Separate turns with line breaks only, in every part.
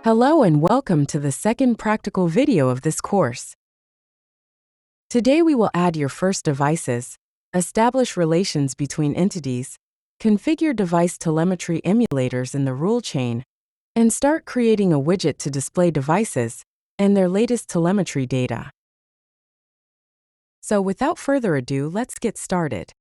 Hello and welcome to the second practical video of this course. Today we will add your first devices, establish relations between entities, configure device telemetry emulators in the rule chain, and start creating a widget to display devices and their latest telemetry data. So without further ado, let's get started.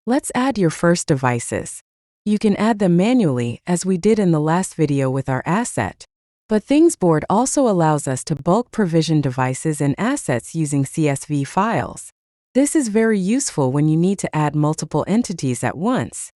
Let's add your first devices. You can add them manually, as we did in the last video with our asset. But ThingsBoard also allows us to bulk provision devices and assets using CSV files. This is very useful when you need to add multiple entities at once.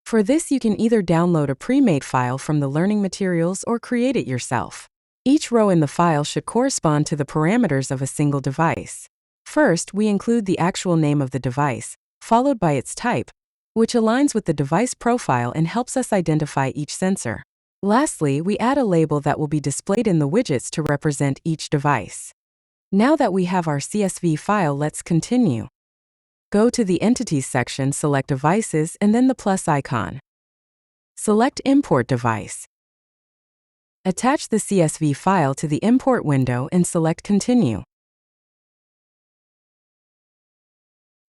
For this, you can either download a pre-made file from the learning materials or create it yourself. Each row in the file should correspond to the parameters of a single device. First, we include the actual name of the device, followed by its type, which aligns with the device profile and helps us identify each sensor. Lastly, we add a label that will be displayed in the widgets to represent each device. Now that we have our CSV file, let's continue. Go to the Entities section, select Devices, and then the plus icon. Select Import Device. Attach the CSV file to the import window and select Continue.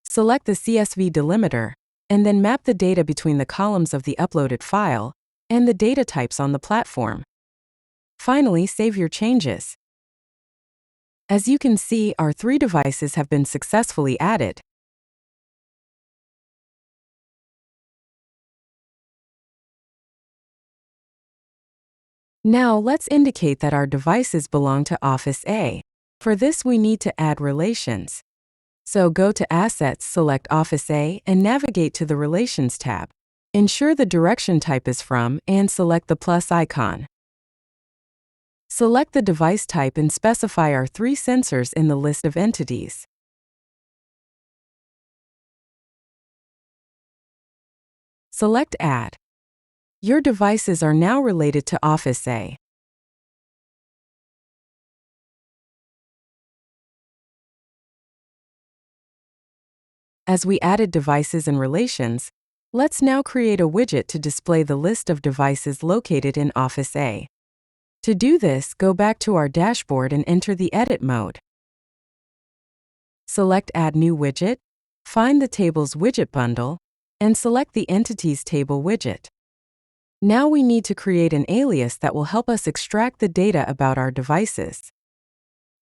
Select the CSV delimiter, and then map the data between the columns of the uploaded file and the data types on the platform. Finally, save your changes. As you can see, our 3 devices have been successfully added. Now, let's indicate that our devices belong to Office A. For this, we need to add relations. So go to Assets, select Office A, and navigate to the Relations tab. Ensure the direction type is from, and select the plus icon. Select the device type and specify our 3 sensors in the list of entities. Select Add. Your devices are now related to Office A. As we added devices and relations, let's now create a widget to display the list of devices located in Office A. To do this, go back to our dashboard and enter the Edit mode. Select Add New Widget, find the table's widget bundle, and select the Entities table widget. Now we need to create an alias that will help us extract the data about our devices.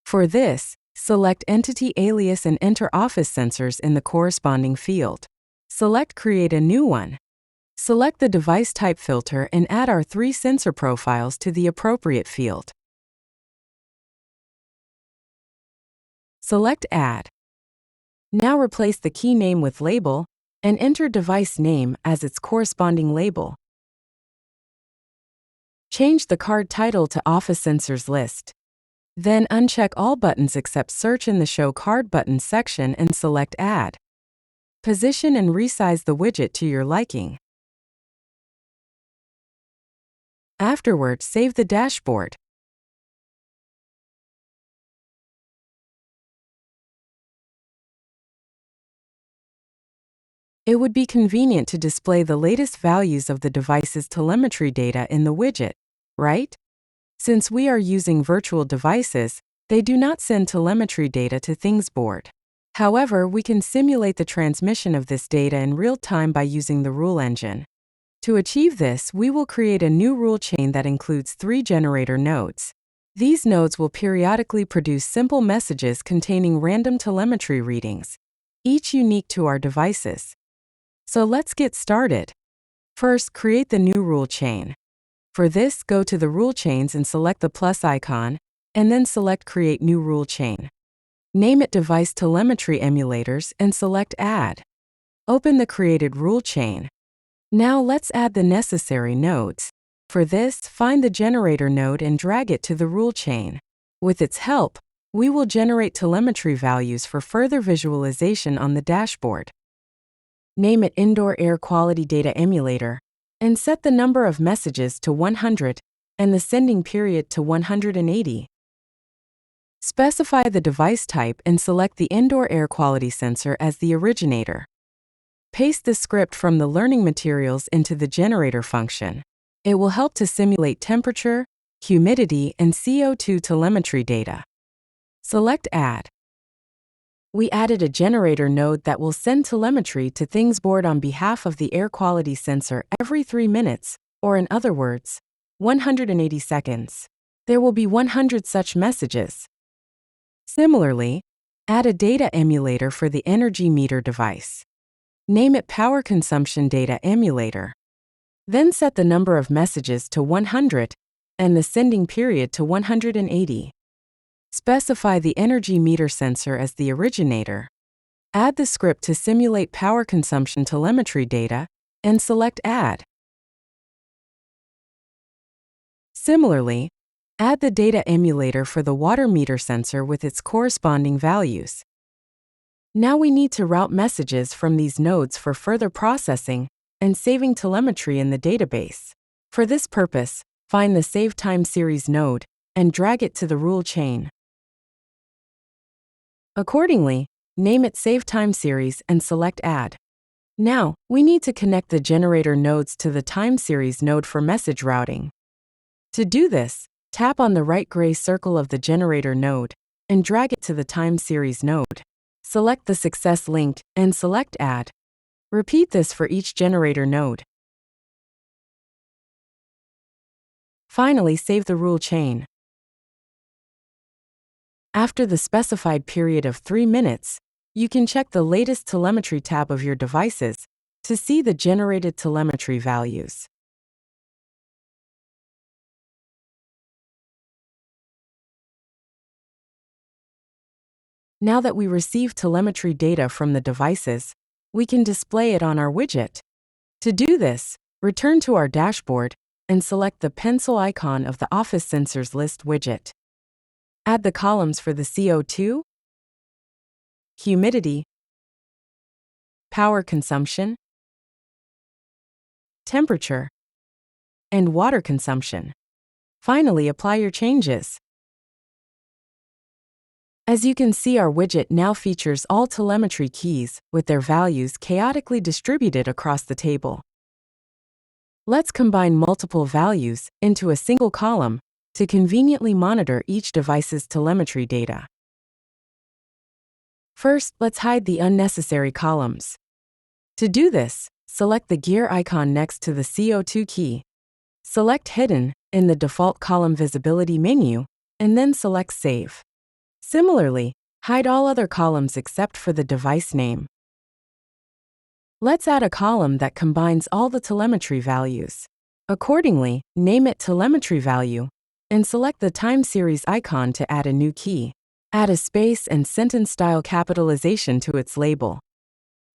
For this, select Entity Alias and enter Office Sensors in the corresponding field. Select Create a new one. Select the device type filter and add our 3 sensor profiles to the appropriate field. Select Add. Now replace the key name with label and enter device name as its corresponding label. Change the card title to Office Sensors List. Then uncheck all buttons except Search in the Show Card Buttons section and select Add. Position and resize the widget to your liking. Afterward, save the dashboard. It would be convenient to display the latest values of the device's telemetry data in the widget, right? Since we are using virtual devices, they do not send telemetry data to ThingsBoard. However, we can simulate the transmission of this data in real time by using the rule engine. To achieve this, we will create a new rule chain that includes 3 generator nodes. These nodes will periodically produce simple messages containing random telemetry readings, each unique to our devices. So let's get started. First, create the new rule chain. For this, go to the rule chains and select the plus icon, and then select Create New Rule Chain. Name it Device Telemetry Emulators and select Add. Open the created rule chain. Now let's add the necessary nodes. For this, find the generator node and drag it to the rule chain. With its help, we will generate telemetry values for further visualization on the dashboard. Name it Indoor Air Quality Data Emulator, and set the number of messages to 100 and the sending period to 180. Specify the device type and select the indoor air quality sensor as the originator. Paste the script from the learning materials into the generator function. It will help to simulate temperature, humidity, and CO2 telemetry data. Select Add. We added a generator node that will send telemetry to ThingsBoard on behalf of the air quality sensor every 3 minutes, or in other words, 180 seconds. There will be 100 such messages. Similarly, add a data emulator for the energy meter device. Name it Power Consumption Data Emulator. Then set the number of messages to 100 and the sending period to 180. Specify the energy meter sensor as the originator. Add the script to simulate power consumption telemetry data and select Add. Similarly, add the data emulator for the water meter sensor with its corresponding values. Now we need to route messages from these nodes for further processing and saving telemetry in the database. For this purpose, find the Save Time Series node and drag it to the rule chain. Accordingly, name it Save Time Series and select Add. Now, we need to connect the generator nodes to the Time Series node for message routing. To do this, tap on the right gray circle of the generator node and drag it to the Time Series node. Select the success link and select Add. Repeat this for each generator node. Finally, save the rule chain. After the specified period of 3 minutes, you can check the latest telemetry tab of your devices to see the generated telemetry values. Now that we receive telemetry data from the devices, we can display it on our widget. To do this, return to our dashboard and select the pencil icon of the Office Sensors List widget. Add the columns for the CO2, humidity, power consumption, temperature, and water consumption. Finally, apply your changes. As you can see, our widget now features all telemetry keys with their values chaotically distributed across the table. Let's combine multiple values into a single column to conveniently monitor each device's telemetry data. First, let's hide the unnecessary columns. To do this, select the gear icon next to the CO2 key. Select Hidden in the default column visibility menu, and then select Save. Similarly, hide all other columns except for the device name. Let's add a column that combines all the telemetry values. Accordingly, name it Telemetry Value and select the Time Series icon to add a new key. Add a space and sentence style capitalization to its label.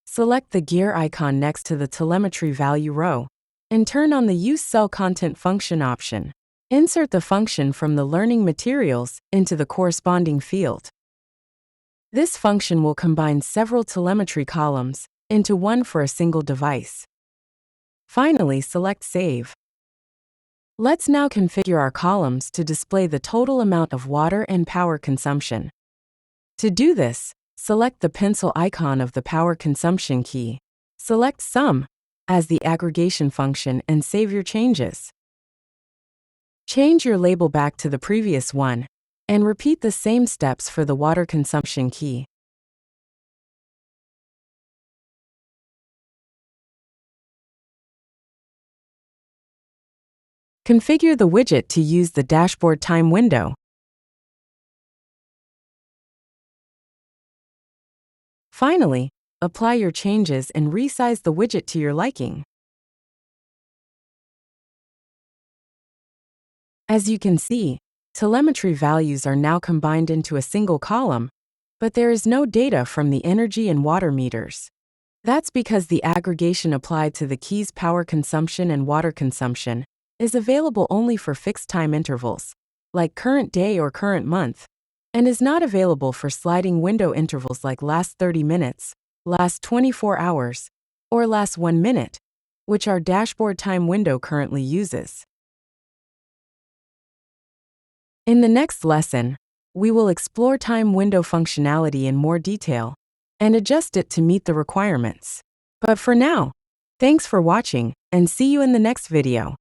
Select the gear icon next to the Telemetry Value row and turn on the Use Cell Content function option. Insert the function from the learning materials into the corresponding field. This function will combine several telemetry columns into one for a single device. Finally, select Save. Let's now configure our columns to display the total amount of water and power consumption. To do this, select the pencil icon of the power consumption key. Select Sum as the aggregation function and save your changes. Change your label back to the previous one and repeat the same steps for the water consumption key. Configure the widget to use the dashboard time window. Finally, apply your changes and resize the widget to your liking. As you can see, telemetry values are now combined into a single column, but there is no data from the energy and water meters. That's because the aggregation applied to the keys power consumption and water consumption is available only for fixed time intervals, like current day or current month, and is not available for sliding window intervals like last 30 minutes, last 24 hours, or last 1 minute, which our dashboard time window currently uses. In the next lesson, we will explore time window functionality in more detail and adjust it to meet the requirements. But for now, thanks for watching and see you in the next video.